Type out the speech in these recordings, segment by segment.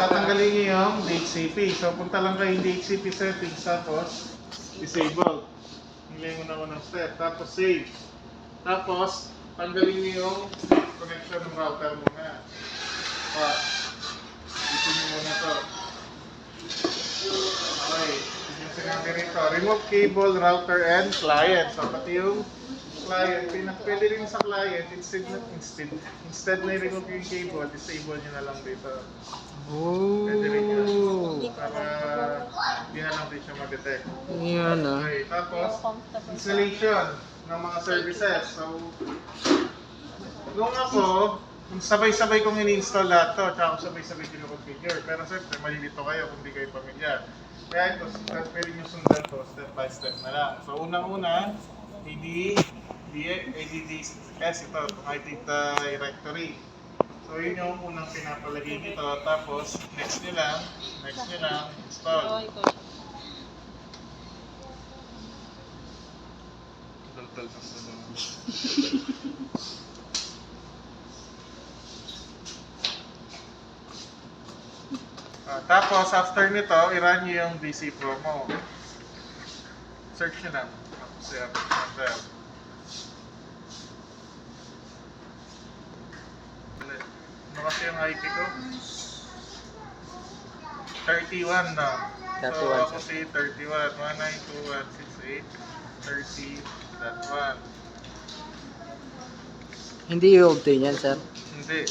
tatanggalin niyo yung DHCP. So, punta lang kayo yung DHCP settings, tapos disable. Hingay mo na unang step. Tapos save. Tapos, tanggalin niyo yung connection ng router muna. Isin niyo muna to. Okay. Yung sinabi rito, remove cable, router, and client. So, pati yung client, pwede rin sa client, instead na i-remove yung cable, disable nyo na lang dito. Pwede rin yun. Para hindi na lang din siya ma-detect. Yan ah. Okay, tapos, installation ng mga services. So, nung ako, sabay-sabay kong in-install lahat to, tsaka sabay-sabay kino-configure. Pero siyempre, malilito kayo kung di kayo pamilyar. Kaya ito, pwede nyo sundan to, step by step na lang. So, unang-una, ADDS ito, itong IP directory. So, yun yung unang pinapalagay nito. Tapos, next nyo lang, install. Dal-dal ng dalawa. Tapos, after nito, i-run nyo yung DC promo. Search nyo lang. Tapos, enter. Ano kasi yung IP ko? 31 na. So, 31, ako si 31. 192.168.30.1. Hindi i-obtain yan, sir. Hindi.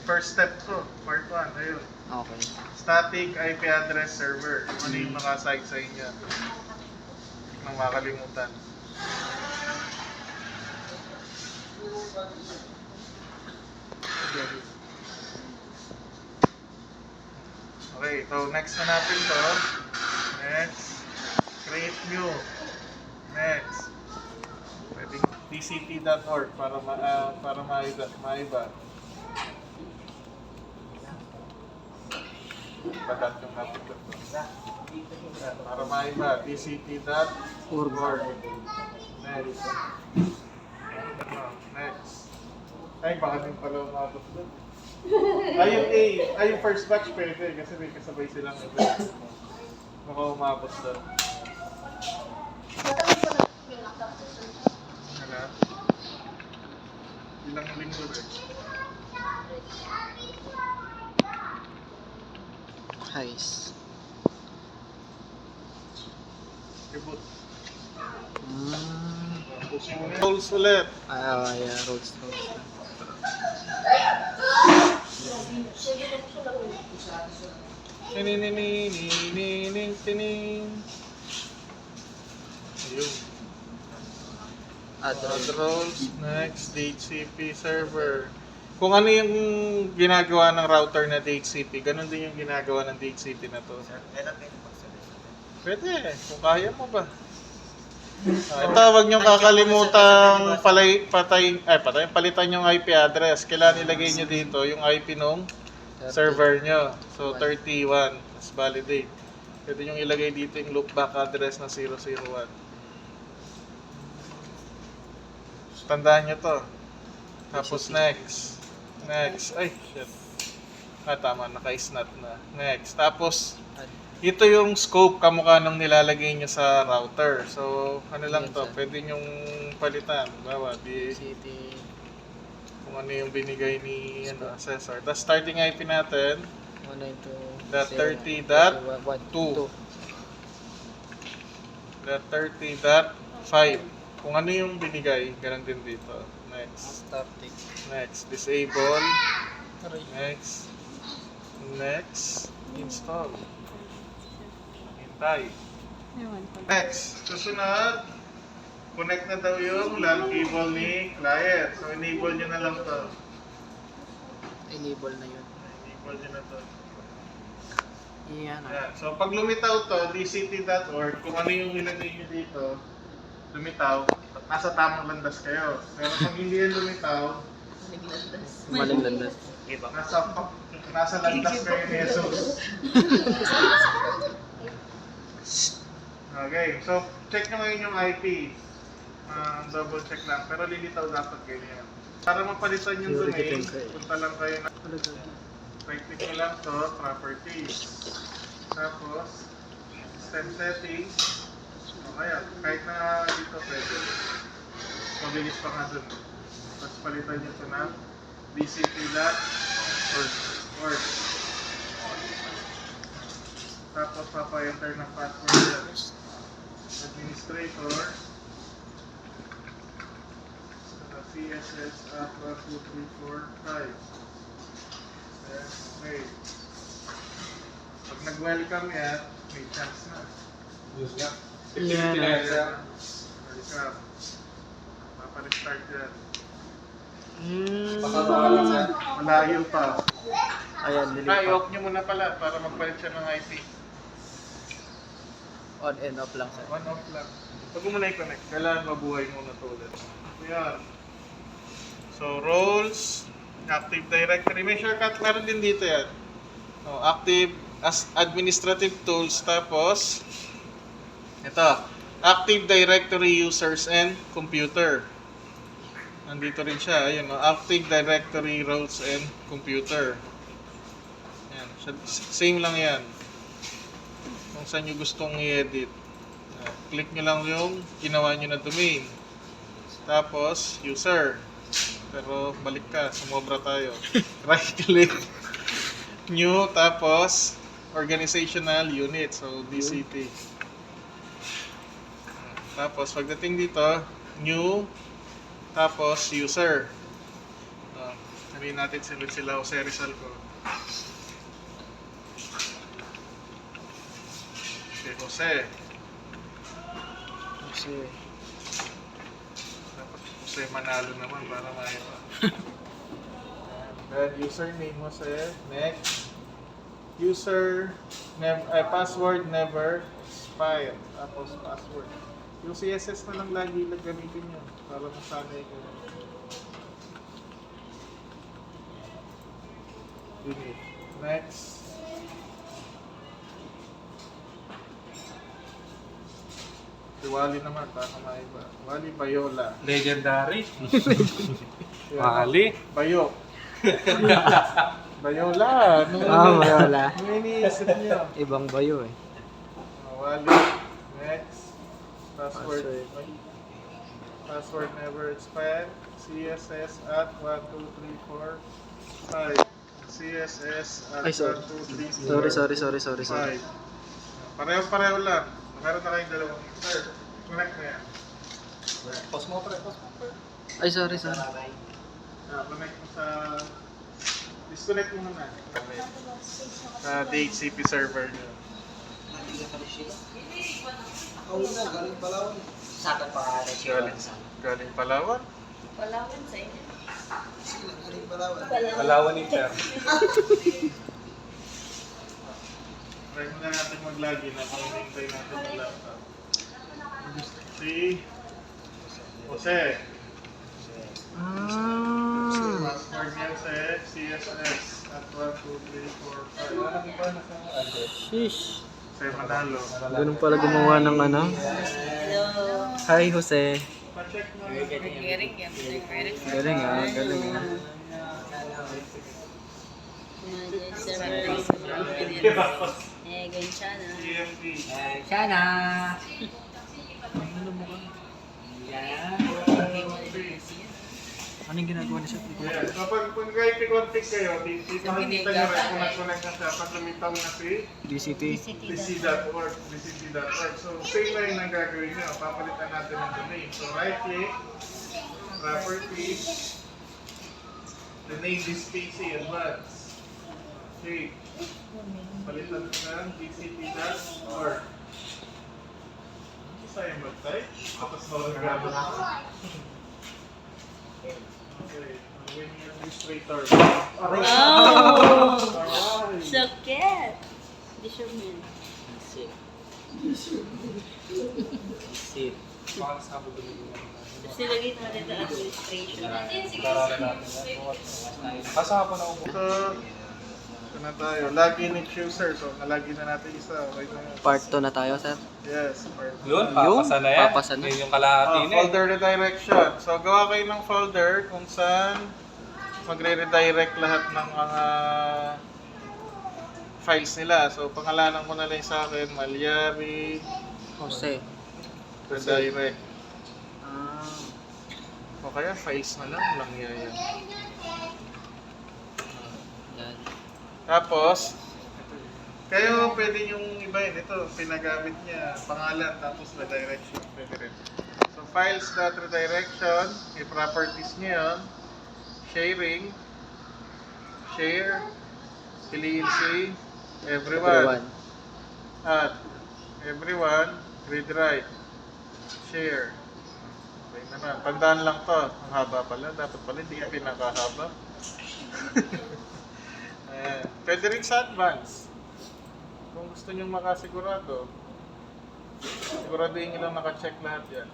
First step ko, part 1. Ayun. Okay. Static IP address server. Ano yung nakasite sa inyo? Huwag nang makalimutan. Okay, so next na natin to. Next. Create new. Next. Pwedeng tcp.org para maiba. Bagat yung natin to. Para maiba. tcp.org. Next. Next. Ay, baka din pala umabot doon. Yung first batch pwede kasi may kasabay silang event. Baka umabot doon. Hala? Ilang linggo rin. Nice. Reboot. Mm. Rolls ulit. Yeah, roads. Tining. Ayun. Add Roles, next, DHCP server. Kung ano yung ginagawa ng router na DHCP, ganun din yung ginagawa ng DHCP na to. Pwede, kung kaya mo ba. Ito, wag nyo kakalimutan palitan yung IP address. Kailangan ilagay nyo dito yung IP nung server nyo. So, 31. Let's validate. Pwede nyo ilagay dito yung loopback address na 001. Tandaan nyo to. Tapos next. Ay, shit. Tama. Naka-snap na. Next. Tapos, ito yung scope kamukha nung nilalagay nyo sa router. So, ano lang to. Pwede nyong palitan. Bawa, City. kung ano yung binigay ni assessor. Tapos, starting IP natin. 192.30.2. 30.5. Kung ano yung binigay, ganun din dito. Next. Disable. Next. Install. Hintay. Next. Susunod. Connect na daw yung LAN cable ni client. So, enable nyo na lang to. Enable na yun. Enable nyo na to. Yan. Ayan. So, pag lumitaw to, dct.org, kung ano yung ilagay nyo dito, lumitaw, nasa tamang landas kayo. Pero pag hindi yan lumitaw, Maling landas. nasa landas kayo ni Jesus. Okay, so check nyo ngayon yung IP. Double check lang, pero lilitaw dapat ganyan. Para mapalitan yung domain, punta lang kayo na right-click nyo lang to, properties. Tapos, system settings. O kaya, kahit na dito pwede. Mabilis pa nga dun. Tapos palitan nyo ito ng dcp.org. Tapos papa-enter ng password yan. Administrator. CSS at 1, 2, 3, 4, 5. Okay. Pag nag-welcome yan, may chance na. Yan. Welcome. Mapa-restart yan. Malayo pa. Ayan, delete pa. I-off nyo muna pala para magpalit siya ng IP. On and off lang, sir. On off lang. Pag mo muna i-connect, kailangan mabuhay muna ito ulit. Ayan. So, roles, Active Directory. May shortcut meron din dito yan. So, active as administrative tools. Tapos, ito. Active Directory Users and Computer. Nandito rin siya. Ayun, Active Directory Roles and Computer. Yan. Same lang yan. Kung saan nyo gustong i-edit. Click nyo lang yung ginawa nyo na domain. Tapos, user. Pero balik ka, sumobra tayo. Right click. New, tapos organizational unit. So, DCP. Tapos, pagdating dito, new, tapos user. Sabihin natin sila Jose Rizal ko. Okay, Jose. Kasi, Dapat Jose Manalo naman para maiba. Then username Jose. Next. User, password never expire. Tapos password. Yung CSS na lang lagi gamitin nyo para masanay ko. Unit. Next. Si Wally naman, baka maiba. Wally Bayola. Legendary. Yan. Wally. Bayo. Bayola. Bayola. Ano iniisip niyo? Ibang bayo eh. Wally. Next. Password. Password never expired. CSS at 1, 2, 3, 4, 5. CSS at Ay, sorry. 1, 2, 3, 4, Sorry. 5. Pareho-pareho lang. Meron na kayong dalawang user. Connect na yan. Pause mo pre. Ay, sorry. Connect mo sa... Disconnect mo muna. Sa DHCP server nyo. Galing Palawan? Palawan sa inyo. Palawan ni Per. Try muna natin mag-login at hinihintay natin yung laptop. Si Jose. Password niya sa CSS at 1, 2, 3, 4, 5. Ano ba na sa Sheesh. Jose Manalo. Ganun pala gumawa ng ano. Hello. Hi, Jose. Pa-check mo. Galing yan. Galing ah. Ganyan siya na. CMD. Sana. Anong ginagawa niya sa Yeah. So pag kahit i-config kayo, dito makikita nyo rin kung nag-connect na siya pag lumitaw na si DCT? dc.org. So same na yung gagawin nyo. Papalitan natin ang domain. So right click, properties, the name is PC Advanced. Okay. Palitan ko ng dcp.org. Sayang mag-type. Tapos mag-grab na. Okay. Winning administrator. Oh! Alright. So cute! Fisherman. Kasi lagay natin sa administration. Kasama na ako. So, ito na tayo. Login each user. So, nalagin na natin isa. Okay na yan. Part 2 na tayo, sir. Yes. Part Yun, papasa na yan. Papasa na. Yun yung kalahati na eh. folder redirection. So, gawa kayo ng folder kung saan magre-redirect lahat ng mga files nila. So, pangalanan mo na lang sa akin, Malyari, Jose. Redirect. Ah. O kaya files na lang yan. Yan. Tapos, kayo pwede yung ibahin. Ito, pinagamit niya. Pangalan, tapos redirection. Pwede rin. So, files.redirection, i-properties niya yun. Sharing, share, piliin si everyone. Add, everyone, read write, share. Okay naman. Tandaan lang to. Ang haba pala. Dapat pala hindi yung pinakahaba. Ayan. Pwede rin sa advance. Kung gusto nyo makasigurado, siguraduhin nyo lang naka-check lahat yan.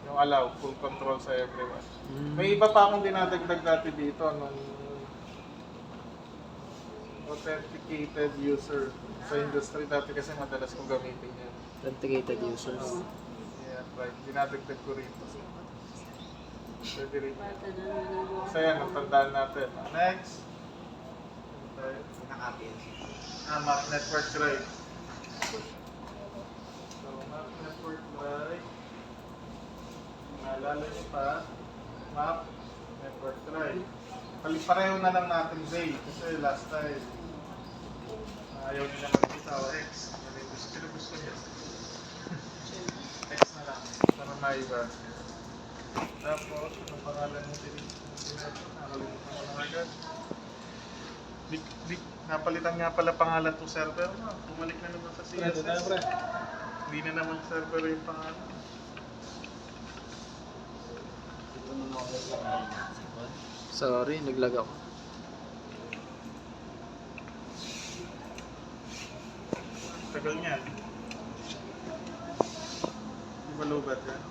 Yung allow, full control sa everyone. May iba pa akong dinadagdag dati dito nung authenticated user sa industry dati kasi madalas kong gamitin yan. Authenticated users. Yeah, right. Dinadagdag ko rito. Pwede rin. Bata na naman. So yan, ang tandaan natin. Next. Map network drive. So, map network drive. Naalala niyo pa, map network drive. Pareho na lang natin Zay kasi last time ayaw nila magkita o X. Pero gusto niya. X na lang para maiba. Tapos, ang pangalan mo din. Nakalimutan ko na agad. Napalitan nga pala pangalan to server mo. Bumalik na naman sa CSS. Hindi na naman server yung pangalan. Sorry, naglag ako. Tagal niyan. Di ba lobat yan?